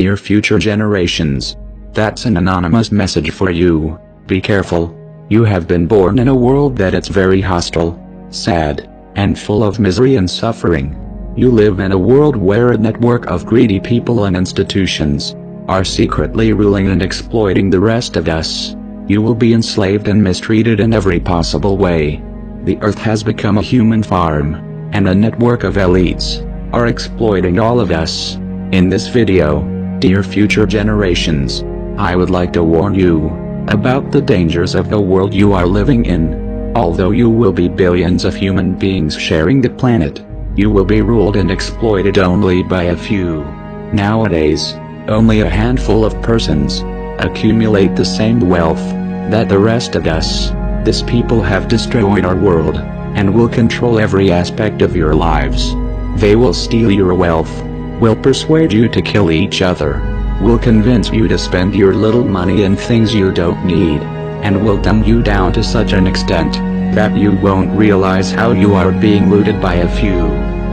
Dear future generations. That's an anonymous message for you. Be careful. You have been born in a world that it's very hostile, sad, and full of misery and suffering. You live in a world where a network of greedy people and institutions are secretly ruling and exploiting the rest of us. You will be enslaved and mistreated in every possible way. The earth has become a human farm, and a network of elites are exploiting all of us. In this video, dear future generations, I would like to warn you about the dangers of the world you are living in. Although you will be billions of human beings sharing the planet, you will be ruled and exploited only by a few. Nowadays, only a handful of persons accumulate the same wealth that the rest of us. These people have destroyed our world, and will control every aspect of your lives. They will steal your wealth, will persuade you to kill each other, will convince you to spend your little money in things you don't need, and will dumb you down to such an extent that you won't realize how you are being looted by a few.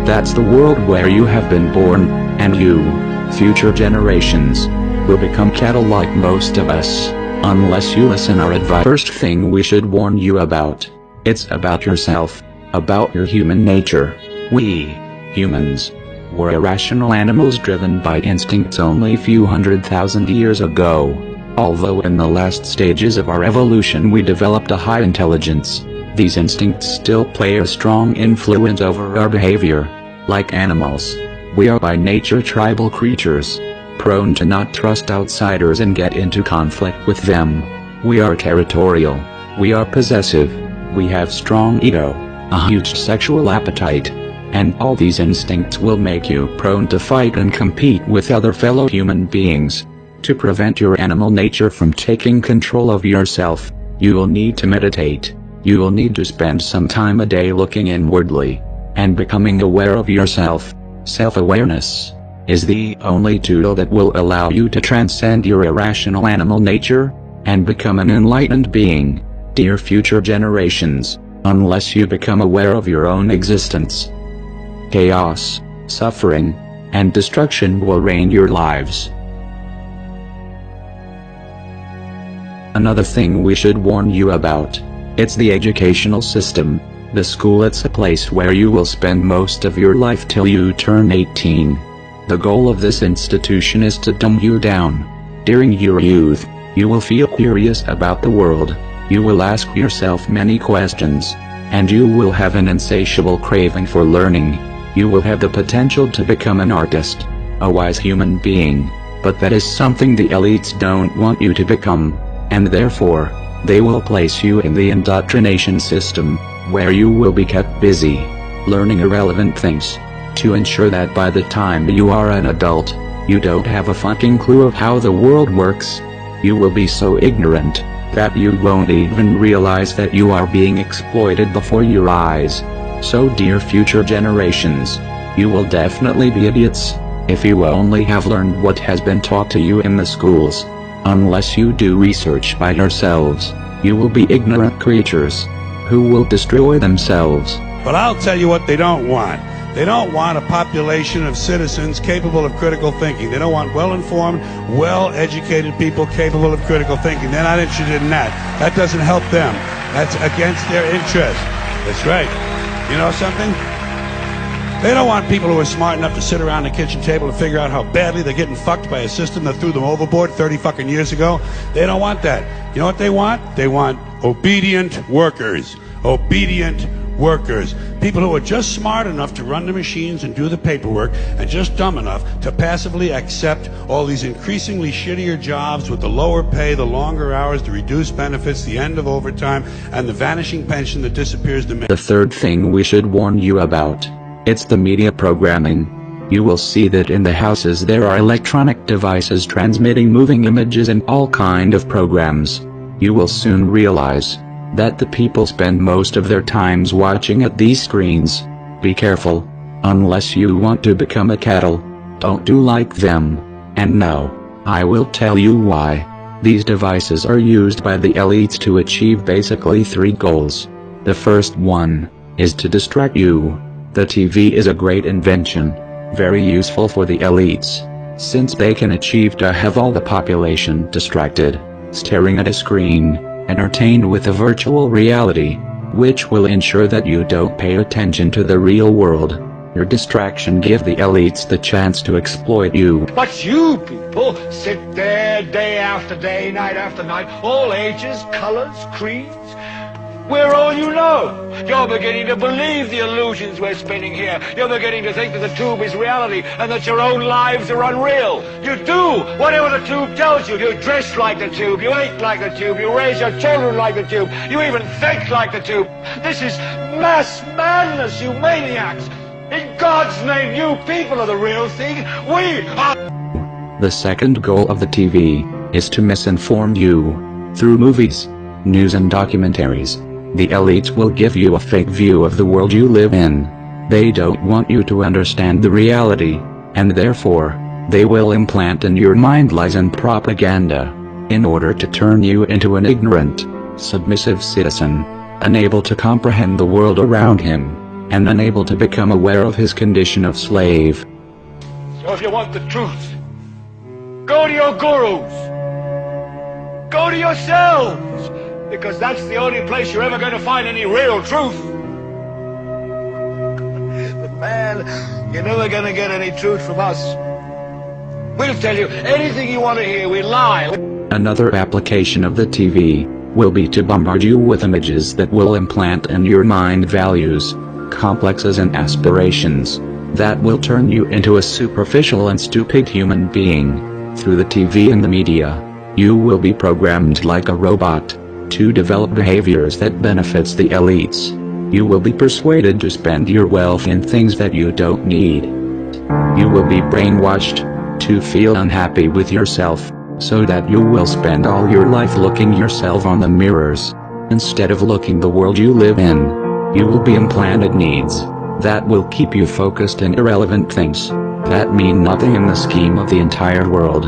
That's the world where you have been born, and you, future generations, will become cattle like most of us, unless you listen our advice. First thing we should warn you about, it's about yourself, about your human nature. We, humans, were irrational animals driven by instincts only a few 100,000 years ago. Although in the last stages of our evolution we developed a high intelligence, these instincts still play a strong influence over our behavior. Like animals, we are by nature tribal creatures, prone to not trust outsiders and get into conflict with them. We are territorial, we are possessive, we have strong ego, a huge sexual appetite, and all these instincts will make you prone to fight and compete with other fellow human beings. To prevent your animal nature from taking control of yourself, you will need to meditate. You will need to spend some time a day looking inwardly and becoming aware of yourself. Self-awareness is the only tool that will allow you to transcend your irrational animal nature and become an enlightened being. Dear future generations, unless you become aware of your own existence, chaos, suffering, and destruction will reign your lives. Another thing we should warn you about, it's the educational system. The school, it's a place where you will spend most of your life till you turn 18. The goal of this institution is to dumb you down. During your youth, you will feel curious about the world. You will ask yourself many questions, and you will have an insatiable craving for learning. You will have the potential to become an artist, a wise human being, but that is something the elites don't want you to become, and therefore, they will place you in the indoctrination system, where you will be kept busy, learning irrelevant things, to ensure that by the time you are an adult, you don't have a fucking clue of how the world works. You will be so ignorant that you won't even realize that you are being exploited before your eyes. So dear future generations, you will definitely be idiots if you only have learned what has been taught to you in the schools. Unless you do research by yourselves, you will be ignorant creatures who will destroy themselves. But I'll tell you what they don't want. They don't want a population of citizens capable of critical thinking. They don't want well-informed, well-educated people capable of critical thinking. They're not interested in that. That doesn't help them. That's against their interest. That's right. You know something? They don't want people who are smart enough to sit around the kitchen table and figure out how badly they're getting fucked by a system that threw them overboard 30 fucking years ago. They don't want that. You know what they want? They want obedient workers. Obedient workers. People who are just smart enough to run the machines and do the paperwork, and just dumb enough to passively accept all these increasingly shittier jobs with the lower pay, the longer hours, the reduced benefits, the end of overtime, and the vanishing pension that disappears the minute. The third thing we should warn you about, it's the media programming. You will see that in the houses there are electronic devices transmitting moving images and all kind of programs. You will soon realize that the people spend most of their times watching at these screens. Be careful. Unless you want to become a cattle, don't do like them. And no, I will tell you why. These devices are used by the elites to achieve basically 3 goals. The first one is to distract you. The TV is a great invention, very useful for the elites. since they can achieve to have all the population distracted, staring at a screen, entertained with a virtual reality, which will ensure that you don't pay attention to the real world. Your distraction gives the elites the chance to exploit you. But you people sit there day after day, night after night, all ages, colors, creeds. We're all you know. You're beginning to believe the illusions we're spinning here. You're beginning to think that the tube is reality and that your own lives are unreal. You do whatever the tube tells you. You dress like the tube. You eat like the tube. You raise your children like the tube. You even think like the tube. This is mass madness, you maniacs. In God's name, you people are the real thing. We are... The second goal of the TV is to misinform you. Through movies, news and documentaries, the elites will give you a fake view of the world you live in. They don't want you to understand the reality, and therefore, they will implant in your mind lies and propaganda, in order to turn you into an ignorant, submissive citizen, unable to comprehend the world around him, and unable to become aware of his condition of slave. So if you want the truth, go to your gurus. Go to yourselves. Because that's the only place you're ever going to find any real truth. But man, you're never going to get any truth from us. We'll tell you anything you want to hear. We lie. Another application of the TV will be to bombard you with images that will implant in your mind values, complexes and aspirations that will turn you into a superficial and stupid human being. Through the TV and the media, you will be programmed like a robot to develop behaviors that benefits the elites. You will be persuaded to spend your wealth in things that you don't need. You will be brainwashed to feel unhappy with yourself, so that you will spend all your life looking yourself on the mirrors, instead of looking the world you live in. You will be implanted needs that will keep you focused in irrelevant things that mean nothing in the scheme of the entire world.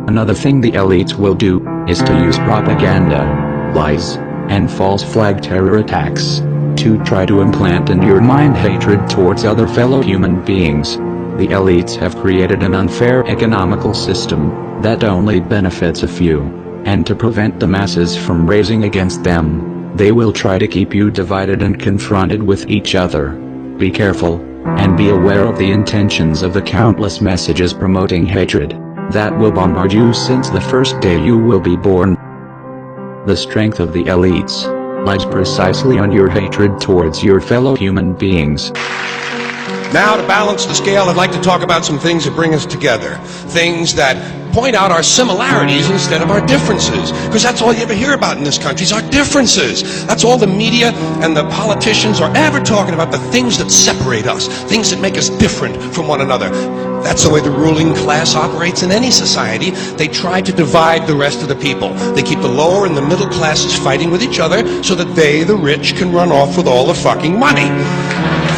Another thing the elites will do is to use propaganda, lies, and false flag terror attacks to try to implant in your mind hatred towards other fellow human beings. The elites have created an unfair economical system that only benefits a few, and to prevent the masses from raising against them, they will try to keep you divided and confronted with each other. Be careful, and be aware of the intentions of the countless messages promoting hatred that will bombard you since the first day you will be born. The strength of the elites lies precisely on your hatred towards your fellow human beings. Now, to balance the scale, I'd like to talk about some things that bring us together. Things that point out our similarities instead of our differences. Because that's all you ever hear about in this country is our differences. That's all the media and the politicians are ever talking about, the things that separate us, things that make us different from one another. That's the way the ruling class operates in any society. They try to divide the rest of the people. They keep the lower and the middle classes fighting with each other so that they, the rich, can run off with all the fucking money.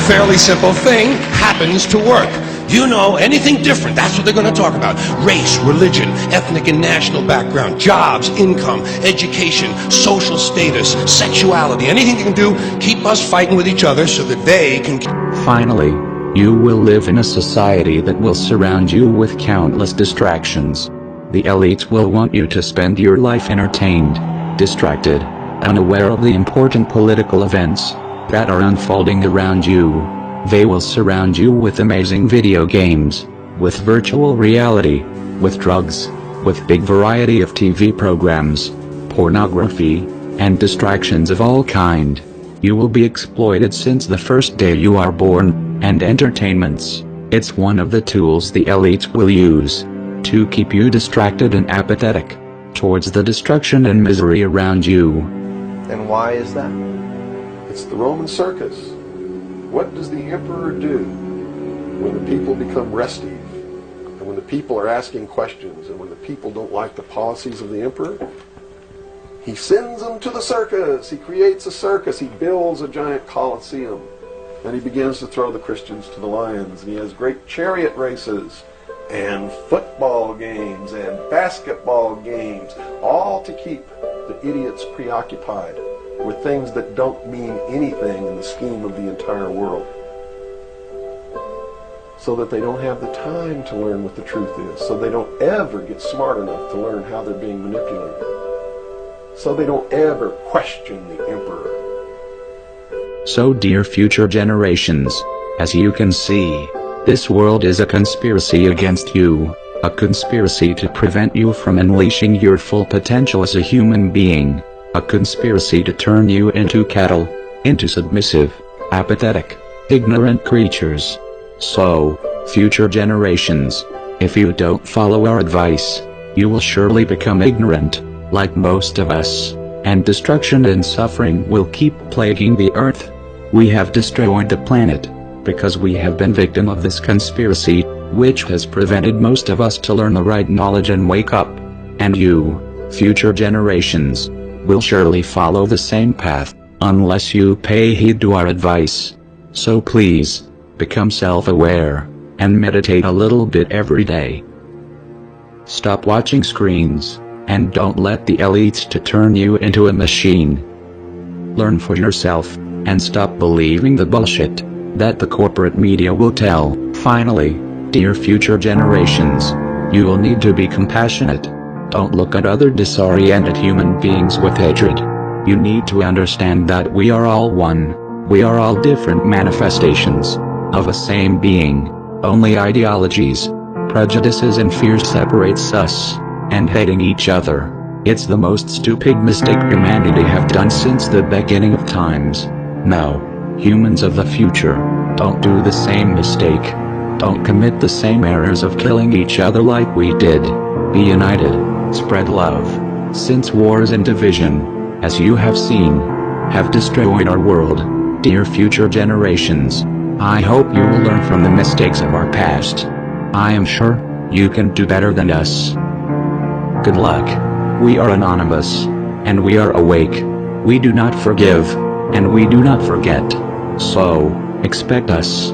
Fairly simple thing, happens to work. You know, anything different, that's what they're going to talk about. Race, religion, ethnic and national background, jobs, income, education, social status, sexuality, anything you can do, keep us fighting with each other so that they can... Finally, you will live in a society that will surround you with countless distractions. The elites will want you to spend your life entertained, distracted, unaware of the important political events that are unfolding around you. They will surround you with amazing video games, with virtual reality, with drugs, with big variety of TV programs, pornography, and distractions of all kind. You will be exploited since the first day you are born, and entertainments, it's one of the tools the elites will use to keep you distracted and apathetic towards the destruction and misery around you. And why is that? It's the Roman circus. What does the emperor do when the people become restive, and when the people are asking questions, and when the people don't like the policies of the emperor? He sends them to the circus. He creates a circus. He builds a giant coliseum. And he begins to throw the Christians to the lions. And he has great chariot races and football games and basketball games, all to keep the idiots preoccupied with things that don't mean anything in the scheme of the entire world. so that they don't have the time to learn what the truth is, so they don't ever get smart enough to learn how they're being manipulated, so they don't ever question the emperor. So dear future generations, as you can see, this world is a conspiracy against you, a conspiracy to prevent you from unleashing your full potential as a human being, a conspiracy to turn you into cattle, into submissive, apathetic, ignorant creatures. So, future generations, if you don't follow our advice, you will surely become ignorant, like most of us, and destruction and suffering will keep plaguing the earth. We have destroyed the planet, because we have been victim of this conspiracy, which has prevented most of us to learn the right knowledge and wake up. And you, future generations, will surely follow the same path, unless you pay heed to our advice. So please, become self-aware, and meditate a little bit every day. Stop watching screens, and don't let the elites to turn you into a machine. Learn for yourself, and stop believing the bullshit that the corporate media will tell. Finally, dear future generations, you will need to be compassionate. Don't look at other disoriented human beings with hatred. You need to understand that we are all one. We are all different manifestations of a same being. Only ideologies, prejudices and fears separates us, and hating each other. It's the most stupid mistake humanity have done since the beginning of times. Now, humans of the future, don't do the same mistake. Don't commit the same errors of killing each other like we did. Be united, spread love, since wars and division, as you have seen, have destroyed our world. Dear future generations, I hope you will learn from the mistakes of our past. I am sure you can do better than us. Good luck. We are anonymous, and we are awake. We do not forgive, and we do not forget. So, expect us.